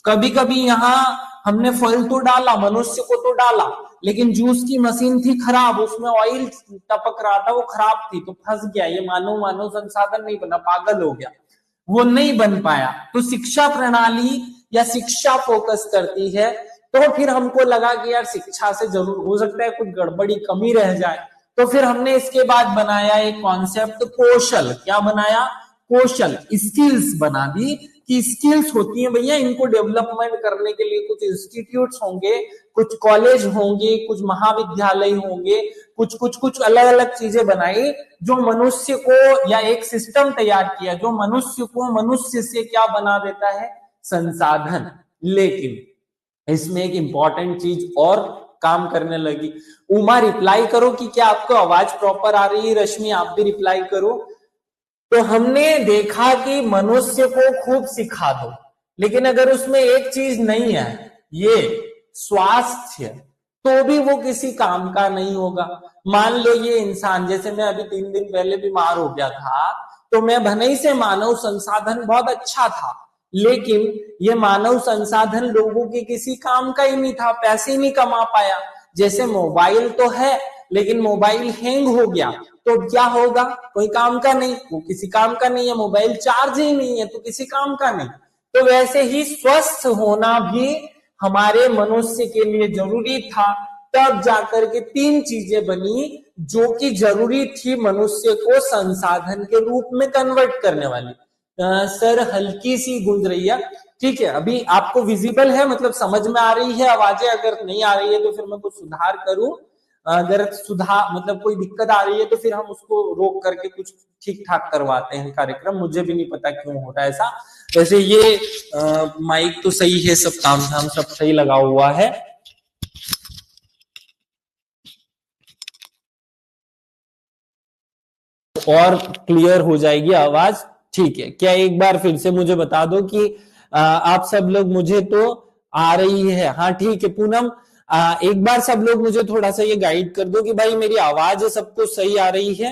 कभी कभी यहाँ हमने फल तो डाला, मनुष्य को तो डाला, लेकिन जूस की मशीन थी खराब, उसमें ऑयल टपक रहा था, वो खराब थी, तो फंस गया। ये मानव संसाधन नहीं बना, पागल हो गया, वो नहीं बन पाया। तो शिक्षा प्रणाली या शिक्षा फोकस करती है। तो फिर हमको लगा कि यार शिक्षा से जरूर हो सकता है कुछ गड़बड़ी कमी रह जाए, तो फिर हमने इसके बाद बनाया एक कॉन्सेप्ट कौशल। क्या बनाया? कौशल, स्किल्स बना दी कि स्किल्स होती हैं भैया, इनको डेवलपमेंट करने के लिए कुछ इंस्टीट्यूट्स होंगे, कुछ कॉलेज होंगे, कुछ महाविद्यालय होंगे, कुछ कुछ कुछ अलग अलग चीजें बनाई जो मनुष्य को, या एक सिस्टम तैयार किया जो मनुष्य को मनुष्य से क्या बना देता है? संसाधन। लेकिन इसमें एक इंपॉर्टेंट चीज और काम करने लगी। उमा रिप्लाई करो कि क्या आपको आवाज प्रॉपर आ रही है? रश्मि आप भी रिप्लाई करो। तो हमने देखा कि मनुष्य को खूब सिखा दो, लेकिन अगर उसमें एक चीज नहीं है, ये स्वास्थ्य, तो भी वो किसी काम का नहीं होगा। मान लो ये इंसान, जैसे मैं अभी 3 दिन पहले बीमार हो गया था, तो मैं भले ही से मानव संसाधन बहुत अच्छा था, लेकिन ये मानव संसाधन लोगों के किसी काम का ही नहीं था, पैसे ही नहीं कमा पाया। जैसे मोबाइल तो है, लेकिन मोबाइल हैंग हो गया तो क्या होगा? कोई काम का नहीं, वो किसी काम का नहीं है। मोबाइल चार्ज ही नहीं है तो किसी काम का नहीं। तो वैसे ही स्वस्थ होना भी हमारे मनुष्य के लिए जरूरी था। तब जाकर के 3 चीजें बनी जो कि जरूरी थी मनुष्य को संसाधन के रूप में कन्वर्ट करने वाली। सर हल्की सी गूंज रही है, ठीक है। अभी आपको विजिबल है, मतलब समझ में आ रही है आवाजें? अगर नहीं आ रही है तो फिर मैं कुछ सुधार करूं। अगर सुधार मतलब कोई दिक्कत आ रही है तो फिर हम उसको रोक करके कुछ ठीक ठाक करवाते हैं कार्यक्रम। मुझे भी नहीं पता क्यों हो रहा है ऐसा। वैसे ये माइक तो सही है, सब काम धाम सब सही लगा हुआ है। और क्लियर हो जाएगी आवाज, ठीक है। क्या एक बार फिर से मुझे बता दो कि आप सब लोग, मुझे तो आ रही है? हाँ ठीक है। पूनम, एक बार सब लोग मुझे थोड़ा सा ये गाइड कर दो कि भाई मेरी आवाज सबको सही आ रही है?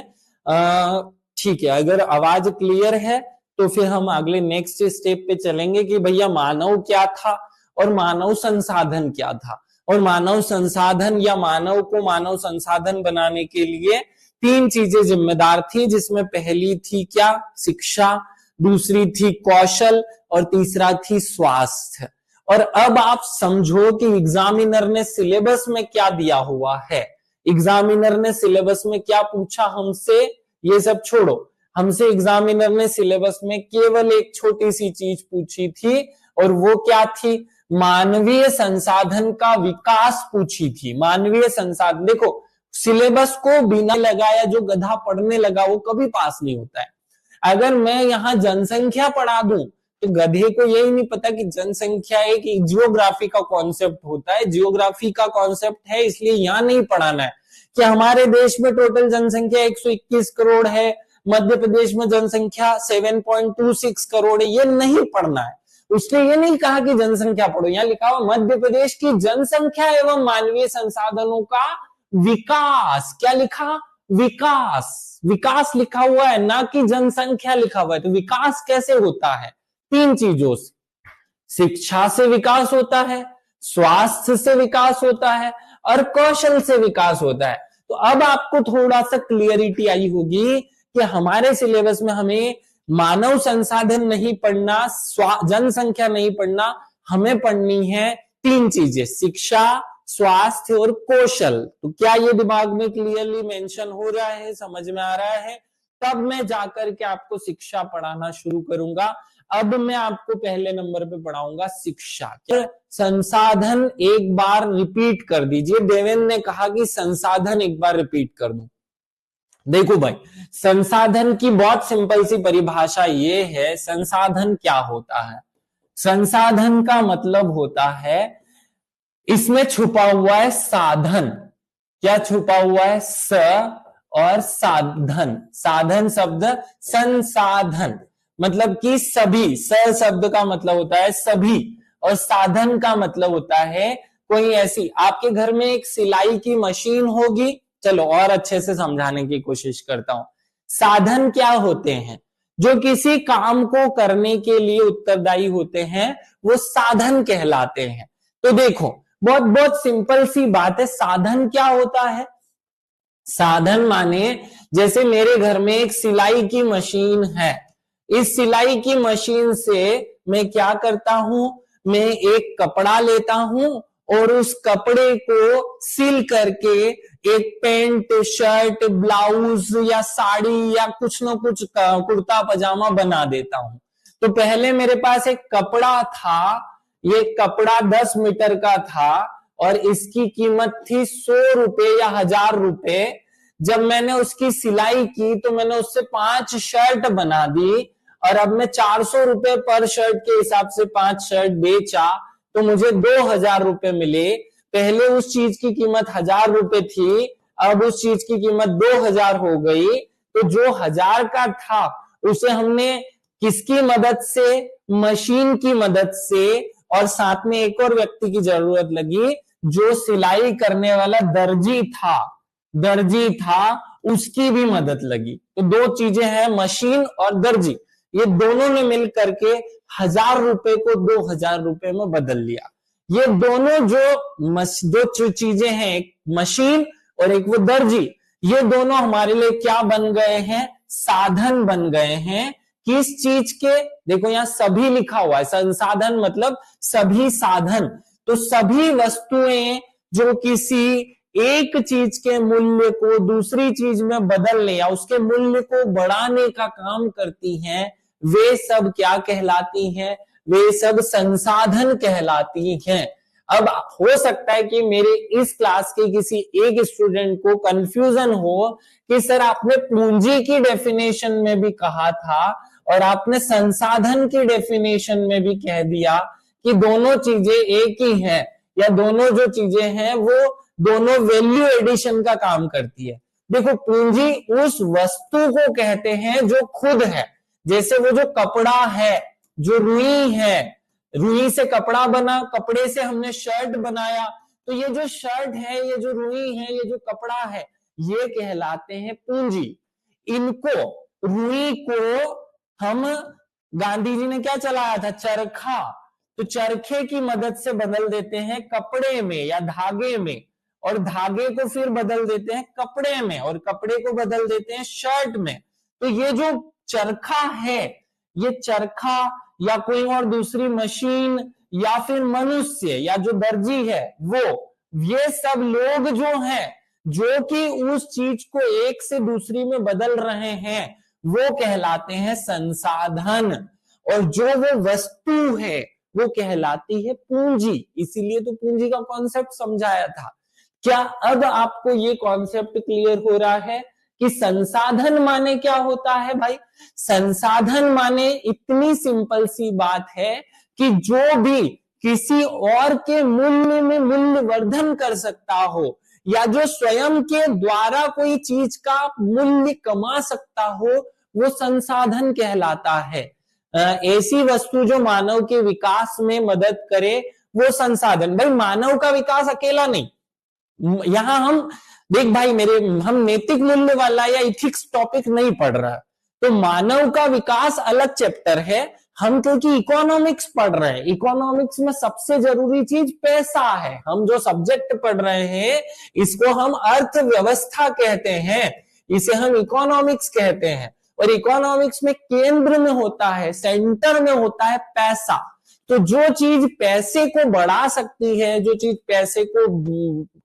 ठीक है, अगर आवाज क्लियर है तो फिर हम अगले नेक्स्ट स्टेप पे चलेंगे कि भैया मानव क्या था और मानव संसाधन क्या था। और मानव संसाधन या मानव को मानव संसाधन बनाने के लिए 3 चीजें जिम्मेदार थी, जिसमें पहली थी क्या? शिक्षा, दूसरी थी कौशल, और तीसरा थी स्वास्थ्य। और अब आप समझो कि एग्जामिनर ने सिलेबस में क्या दिया हुआ है। एग्जामिनर ने सिलेबस में क्या पूछा हमसे, ये सब छोड़ो। हमसे एग्जामिनर ने सिलेबस में केवल एक छोटी सी चीज पूछी थी, और वो क्या थी? मानवीय संसाधन का विकास पूछी थी। मानवीय संसाधन, देखो सिलेबस को बिना लगाया जो गधा पढ़ने लगा वो कभी पास नहीं होता है। अगर मैं यहां जनसंख्या पढ़ा दूं तो गधे को यही नहीं पता कि जनसंख्या एक जियोग्राफी का कॉन्सेप्ट होता है, जियोग्राफी का कॉन्सेप्ट है, इसलिए यहां नहीं पढ़ाना है कि हमारे देश में टोटल जनसंख्या 121 करोड़ है, मध्य प्रदेश में जनसंख्या 7.26 करोड़ है, ये नहीं पढ़ना है। उसने ये नहीं कहा कि जनसंख्या पढ़ो, यहां लिखा हुआ मध्य प्रदेश की जनसंख्या एवं मानवीय संसाधनों का विकास। क्या लिखा? विकास। विकास लिखा हुआ है, ना कि जनसंख्या लिखा हुआ है। तो विकास कैसे होता है? 3 चीजों से। शिक्षा से विकास होता है, स्वास्थ्य से विकास होता है और कौशल से विकास होता है। तो अब आपको थोड़ा सा क्लियरिटी आई होगी कि हमारे सिलेबस में हमें मानव संसाधन नहीं पढ़ना, जनसंख्या नहीं पढ़ना, हमें पढ़नी है 3 चीजें, शिक्षा, स्वास्थ्य और कौशल। तो क्या ये दिमाग में क्लियरली मेंशन हो रहा है, समझ में आ रहा है? तब मैं जाकर के आपको शिक्षा पढ़ाना शुरू करूंगा। अब मैं आपको पहले नंबर पे पढ़ाऊंगा शिक्षा। संसाधन एक बार रिपीट कर दीजिए। देवेंद्र ने कहा कि संसाधन एक बार रिपीट कर दूं। देखो भाई, संसाधन की बहुत सिंपल सी परिभाषा ये है, संसाधन क्या होता है? संसाधन का मतलब होता है, इसमें छुपा हुआ है साधन। क्या छुपा हुआ है? स और साधन। साधन शब्द संसाधन मतलब कि सभी। स शब्द का मतलब होता है सभी और साधन का मतलब होता है कोई ऐसी, आपके घर में एक सिलाई की मशीन होगी। चलो और अच्छे से समझाने की कोशिश करता हूं। साधन क्या होते हैं? जो किसी काम को करने के लिए उत्तरदायी होते हैं, वो साधन कहलाते हैं। तो देखो, बहुत बहुत सिंपल सी बात है। साधन क्या होता है? साधन माने, जैसे मेरे घर में एक सिलाई की मशीन है। इस सिलाई की मशीन से मैं क्या करता हूं? मैं एक कपड़ा लेता हूं और उस कपड़े को सिल करके एक पैंट, शर्ट, ब्लाउज या साड़ी या कुछ ना कुछ कुर्ता पजामा बना देता हूं। तो पहले मेरे पास एक कपड़ा था, ये कपड़ा 10 मीटर का था और इसकी कीमत थी 100 रुपए या 1000 रुपए। जब मैंने उसकी सिलाई की तो मैंने उससे 5 शर्ट बना दी और अब मैं 400 रुपए पर शर्ट के हिसाब से 5 शर्ट बेचा तो मुझे 2000 रुपए मिले। पहले उस चीज की कीमत 1000 रुपए थी, अब उस चीज की कीमत 2000 हो गई। तो जो 1000 का था उसे हमने किसकी मदद से? मशीन की मदद से। और साथ में एक और व्यक्ति की जरूरत लगी, जो सिलाई करने वाला दर्जी था। दर्जी था, उसकी भी मदद लगी। तो 2 चीजें हैं, मशीन और दर्जी। ये दोनों ने मिल करके 1000 रुपए को 2000 रुपए में बदल लिया। ये दोनों जो चीजें हैं, एक मशीन और एक वो दर्जी, ये दोनों हमारे लिए क्या बन गए हैं? साधन बन गए हैं। किस चीज के? देखो यहां सभी लिखा हुआ है। संसाधन मतलब सभी साधन। तो सभी वस्तुएं जो किसी एक चीज के मूल्य को दूसरी चीज में बदलने या उसके मूल्य को बढ़ाने का काम करती हैं, वे सब क्या कहलाती हैं? वे सब संसाधन कहलाती हैं। अब हो सकता है कि मेरे इस क्लास के किसी एक स्टूडेंट को कंफ्यूजन हो कि सर आपने पूंजी की डेफिनेशन में भी कहा था और आपने संसाधन की डेफिनेशन में भी कह दिया कि दोनों चीजें एक ही हैं, या दोनों जो चीजें हैं वो दोनों वैल्यू एडिशन का काम करती है। देखो, पूंजी उस वस्तु को कहते हैं जो खुद है। जैसे वो जो कपड़ा है, जो रुई है, रुई से कपड़ा बना, कपड़े से हमने शर्ट बनाया। तो ये जो शर्ट है, ये जो रुई है, ये जो कपड़ा है, ये कहलाते हैं पूंजी। इनको, रुई को हम, गांधी जी ने क्या चलाया था? चरखा। तो चरखे की मदद से बदल देते हैं कपड़े में या धागे में, और धागे को फिर बदल देते हैं कपड़े में, और कपड़े को बदल देते हैं शर्ट में। तो ये जो चरखा है, ये चरखा या कोई और दूसरी मशीन या फिर मनुष्य या जो दर्जी है वो, ये सब लोग जो हैं, जो कि उस चीज को एक से दूसरी में बदल रहे हैं, वो कहलाते हैं संसाधन। और जो वो वस्तु है वो कहलाती है पूंजी। इसीलिए तो पूंजी का कॉन्सेप्ट समझाया था। क्या अब आपको ये कॉन्सेप्ट क्लियर हो रहा है कि संसाधन माने क्या होता है भाई। संसाधन माने इतनी सिंपल सी बात है कि जो भी किसी और के मूल्य में मूल्यवर्धन कर सकता हो, या जो स्वयं के द्वारा कोई चीज का मूल्य कमा सकता हो, वो संसाधन कहलाता है। ऐसी वस्तु जो मानव के विकास में मदद करे, वो संसाधन। भाई मानव का विकास अकेला नहीं, यहां हम देख भाई मेरे, हम नैतिक मूल्य वाला या इथिक्स टॉपिक नहीं पढ़ रहा, तो मानव का विकास अलग चैप्टर है। हम क्योंकि इकोनॉमिक्स पढ़ रहे हैं, इकोनॉमिक्स में सबसे जरूरी चीज पैसा है। हम जो सब्जेक्ट पढ़ रहे हैं इसको हम अर्थव्यवस्था कहते हैं, इसे हम इकोनॉमिक्स कहते हैं। और इकोनॉमिक्स में केंद्र में होता है, सेंटर में होता है पैसा। तो जो चीज पैसे को बढ़ा सकती है, जो चीज पैसे को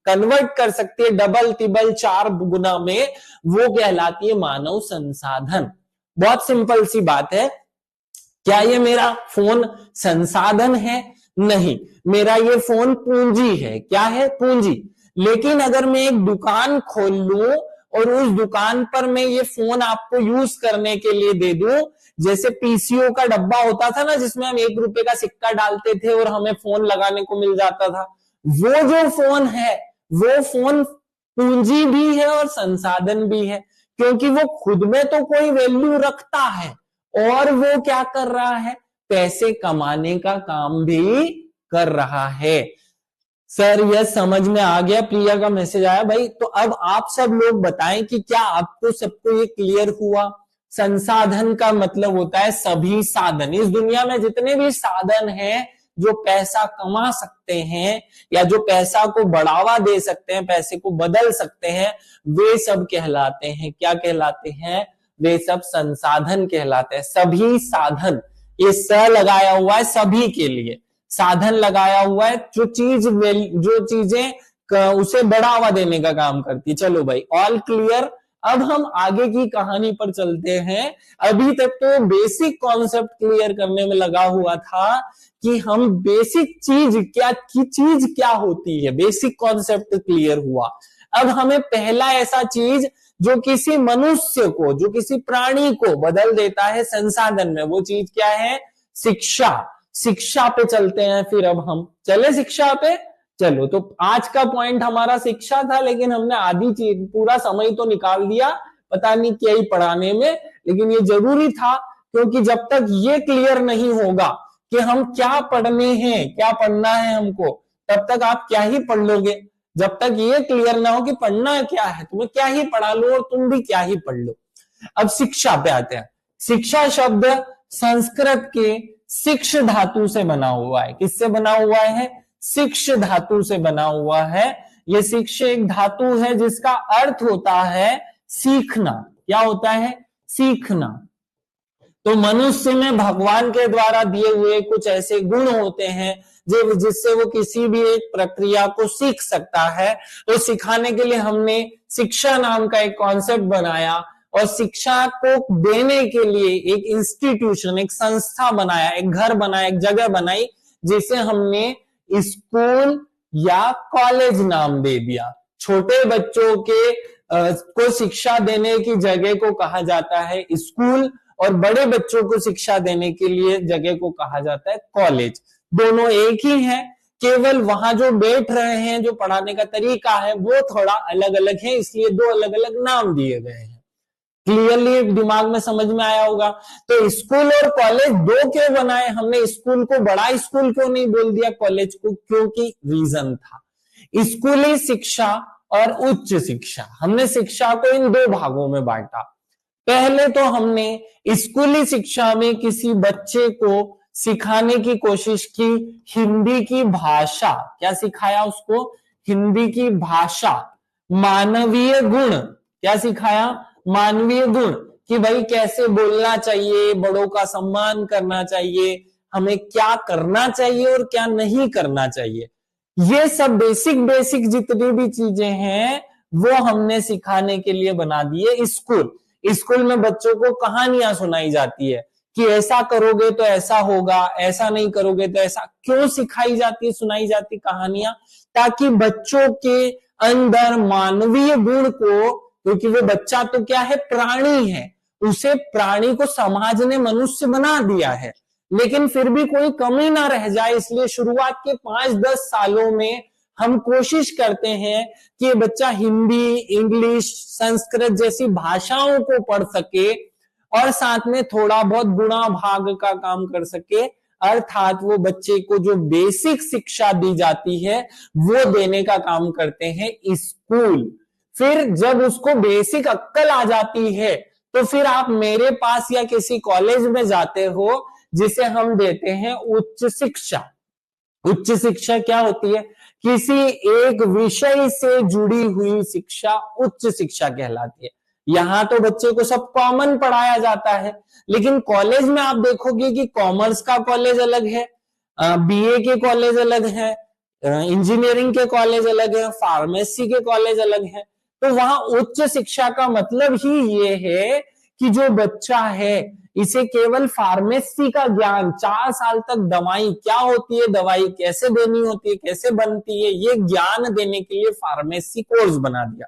कन्वर्ट कर सकती है डबल तिबल 4 गुना में, वो कहलाती है मानव संसाधन। बहुत सिंपल सी बात है। क्या ये मेरा फोन संसाधन है? नहीं, मेरा ये फोन पूंजी है। क्या है? पूंजी। लेकिन अगर मैं एक दुकान खोल लूं और उस दुकान पर मैं ये फोन आपको यूज करने के लिए दे दूं, जैसे पीसीओ का डब्बा होता था ना, जिसमें हम 1 रुपए का सिक्का डालते थे और हमें फोन लगाने को मिल जाता था, वो जो फोन है, वो फोन पूंजी भी है और संसाधन भी है, क्योंकि वो खुद में तो कोई वैल्यू रखता है और वो क्या कर रहा है? पैसे कमाने का काम भी कर रहा है। सर यह समझ में आ गया, प्रिया का मैसेज आया भाई। तो अब आप सब लोग बताएं कि क्या आपको सबको ये क्लियर हुआ? संसाधन का मतलब होता है सभी साधन। इस दुनिया में जितने भी साधन हैं जो पैसा कमा सकते हैं या जो पैसा को बढ़ावा दे सकते हैं, पैसे को बदल सकते हैं, वे सब कहलाते हैं, क्या कहलाते हैं? वे सब संसाधन कहलाते हैं। सभी साधन, ये स लगाया हुआ है सभी के लिए, साधन लगाया हुआ है जो चीजें उसे बढ़ावा देने का काम करती है। चलो भाई, ऑल क्लियर। अब हम आगे की कहानी पर चलते हैं। अभी तक तो बेसिक कॉन्सेप्ट क्लियर करने में लगा हुआ था कि हम बेसिक चीज क्या होती है, बेसिक कॉन्सेप्ट क्लियर हुआ। अब हमें पहला ऐसा चीज जो किसी मनुष्य को, जो किसी प्राणी को बदल देता है संसाधन में, वो चीज क्या है? शिक्षा। शिक्षा पे चलते हैं फिर। अब हम चले शिक्षा पे। चलो, तो आज का पॉइंट हमारा शिक्षा था, लेकिन हमने आधी चीज, पूरा समय तो निकाल दिया पता नहीं क्या ही पढ़ाने में, लेकिन ये जरूरी था, क्योंकि जब तक ये क्लियर नहीं होगा कि हम क्या पढ़ने हैं, क्या पढ़ना है हमको, तब तक आप क्या ही पढ़ लोगे। जब तक ये क्लियर ना हो कि पढ़ना क्या है, तुम्हें क्या ही पढ़ा लो और तुम भी क्या ही पढ़ लो। अब शिक्षा पे आते हैं। शिक्षा शब्द संस्कृत के शिक्ष धातु से बना हुआ है। किससे बना हुआ है? शिक्ष धातु से बना हुआ है। यह शिक्ष एक धातु है जिसका अर्थ होता है सीखना। क्या होता है? सीखना। तो मनुष्य में भगवान के द्वारा दिए हुए कुछ ऐसे गुण होते हैं जिससे वो किसी भी एक प्रक्रिया को सीख सकता है। तो सिखाने के लिए हमने शिक्षा नाम का एक कॉन्सेप्ट बनाया और शिक्षा को देने के लिए एक इंस्टीट्यूशन, एक संस्था बनाया, एक घर बनाया, एक जगह बनाई, जिसे हमने स्कूल या कॉलेज नाम दे दिया। छोटे बच्चों के को शिक्षा देने की जगह को कहा जाता है स्कूल, और बड़े बच्चों को शिक्षा देने के लिए जगह को कहा जाता है कॉलेज। दोनों एक ही है, केवल वहां जो बैठ रहे हैं, जो पढ़ाने का तरीका है, वो थोड़ा अलग अलग है, इसलिए दो अलग अलग नाम दिए गए हैं। क्लियरली दिमाग में समझ में आया होगा। तो स्कूल और कॉलेज दो क्यों बनाए हमने? स्कूल को बड़ा स्कूल क्यों नहीं बोल दिया कॉलेज को? क्योंकि रीजन था, स्कूली शिक्षा और उच्च शिक्षा। हमने शिक्षा को इन दो भागों में बांटा। पहले तो हमने स्कूली शिक्षा में किसी बच्चे को सिखाने की कोशिश की हिंदी की भाषा। क्या सिखाया उसको? हिंदी की भाषा। मानवीय गुण। क्या सिखाया? मानवीय गुण, कि भाई कैसे बोलना चाहिए, बड़ों का सम्मान करना चाहिए, हमें क्या करना चाहिए और क्या नहीं करना चाहिए। ये सब बेसिक जितनी भी चीजें हैं वो हमने सिखाने के लिए बना दिए स्कूल। स्कूल में बच्चों को कहानियां सुनाई जाती है कि ऐसा करोगे तो ऐसा होगा, ऐसा नहीं करोगे तो ऐसा। क्यों सिखाई जाती है, सुनाई जाती कहानियां? ताकि बच्चों के अंदर मानवीय गुण को क्योंकि वो बच्चा तो क्या है, प्राणी है, उसे प्राणी को समाज ने मनुष्य बना दिया है, लेकिन फिर भी कोई कमी ना रह जाए, इसलिए शुरुआत के 5-10 सालों में हम कोशिश करते हैं कि ये बच्चा हिंदी, इंग्लिश, संस्कृत जैसी भाषाओं को पढ़ सके और साथ में थोड़ा बहुत गुणा भाग का काम कर सके, अर्थात वो बच्चे को जो बेसिक शिक्षा दी जाती है वो देने का काम करते हैं स्कूल। फिर जब उसको बेसिक अक्कल आ जाती है तो फिर आप मेरे पास या किसी कॉलेज में जाते हो जिसे हम देते हैं उच्च शिक्षा। उच्च शिक्षा क्या होती है? किसी एक विषय से जुड़ी हुई शिक्षा उच्च शिक्षा कहलाती है। यहां तो बच्चे को सब कॉमन पढ़ाया जाता है, लेकिन कॉलेज में आप देखोगे कि कॉमर्स का कॉलेज अलग है, बीए के कॉलेज अलग है, इंजीनियरिंग के कॉलेज अलग है, फार्मेसी के कॉलेज अलग है। तो वहां उच्च शिक्षा का मतलब ही ये है कि जो बच्चा है इसे केवल फार्मेसी का ज्ञान, 4 साल तक दवाई क्या होती है, दवाई कैसे देनी होती है, कैसे बनती है, ये ज्ञान देने के लिए फार्मेसी कोर्स बना दिया।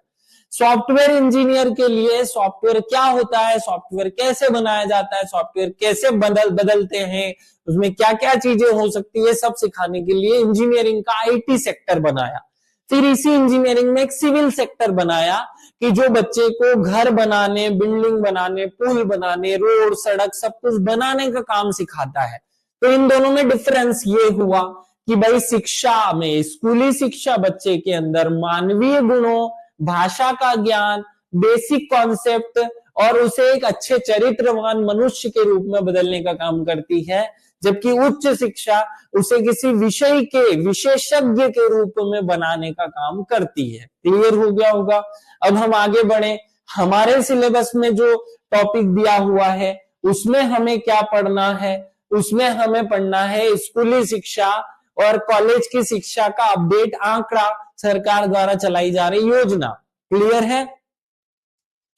सॉफ्टवेयर इंजीनियर के लिए सॉफ्टवेयर क्या होता है, सॉफ्टवेयर कैसे बनाया जाता है, सॉफ्टवेयर कैसे बदलते हैं, उसमें क्या क्या चीजें हो सकती है, सब सिखाने के लिए इंजीनियरिंग का आईटी सेक्टर बनाया। फिर इसी इंजीनियरिंग में एक सिविल सेक्टर बनाया कि जो बच्चे को घर बनाने, बिल्डिंग बनाने, पुल बनाने, रोड, सड़क सब कुछ बनाने का काम सिखाता है। तो इन दोनों में डिफरेंस ये हुआ कि भाई शिक्षा में, स्कूली शिक्षा बच्चे के अंदर मानवीय गुणों, भाषा का ज्ञान, बेसिक कॉन्सेप्ट और उसे एक अच्छे चरित्रवान मनुष्य के रूप में बदलने का काम करती है, जबकि उच्च शिक्षा उसे किसी विषय के विशेषज्ञ के रूप में बनाने का काम करती है। क्लियर हो गया होगा? अब हम आगे बढ़े। हमारे सिलेबस में जो टॉपिक दिया हुआ है उसमें हमें क्या पढ़ना है? उसमें हमें पढ़ना है स्कूली शिक्षा और कॉलेज की शिक्षा का अपडेट आंकड़ा, सरकार द्वारा चलाई जा रही योजना। क्लियर है?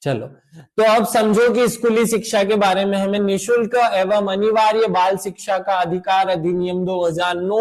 चलो, तो अब समझो कि स्कूली शिक्षा के बारे में हमें निःशुल्क एवं अनिवार्य बाल शिक्षा का अधिकार अधिनियम 2009